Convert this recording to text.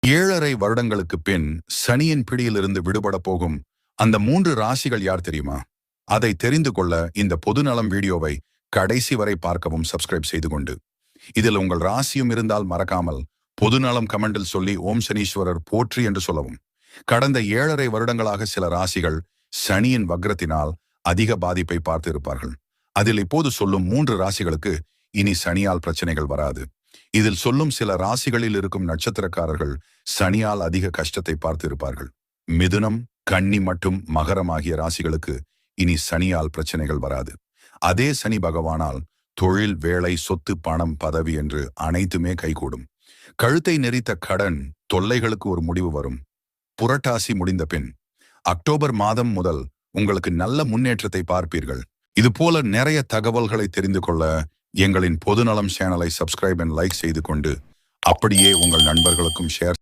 7.5 வருடங்களுக்கு பின் சனியின் பிடியிலிருந்து விடுபட போகும் அந்த 3 ராசிகள் யார் தெரியுமா? அதை தெரிந்து கொள்ள இந்த பொதுநலம் வீடியோவை கடைசி வரை பார்க்கவும் சப்ஸ்கிரைப் செய்து கொண்டு இதில் உங்கள் ராசியும் இருந்தால் மறக்காமல் பொதுநலம் கமெண்டில் சொல்லி ஓம் சனீஸ்வரர் போற்றி என்று சொல்லவும். கடந்த 7.5 வருடங்களாக சில ராசிகள் சனியின் வக்ரத்தினால் அதிக பாதிப்பை பார்த்து இருப்பார்கள். அதில் இப்போது சொல்லும் 3 ராசிகளுக்கு இனி சனியால் பிரச்சனைகள் வராது. இதில் சொல்லும் சில ராசிகளில் இருக்கும் நட்சத்திரக்காரர்கள் சனியால் அதிக கஷ்டத்தை பார்த்து இருப்பார்கள். மிதுனம், கன்னி மற்றும் மகரம் ஆகிய ராசிகளுக்கு இனி சனியால் பிரச்சனைகள் வராது. அதே சனி பகவானால் தொழில், வேலை, சொத்து, பணம், பதவி என்று அனைத்துமே கைகூடும். கழுத்தை நெரித்த கடன் தொல்லைகளுக்கு ஒரு முடிவு வரும். புரட்டாசி முடிந்த பின் அக்டோபர் மாதம் முதல் உங்களுக்கு நல்ல முன்னேற்றத்தை பார்ப்பீர்கள். இது போல நிறைய தகவல்களை தெரிந்து கொள்ள எங்களின் பொதுநலம் சேனலை சப்ஸ்கிரைப் அண்ட் லைக் செய்து கொண்டு அப்படியே உங்கள் நண்பர்களுக்கும் ஷேர்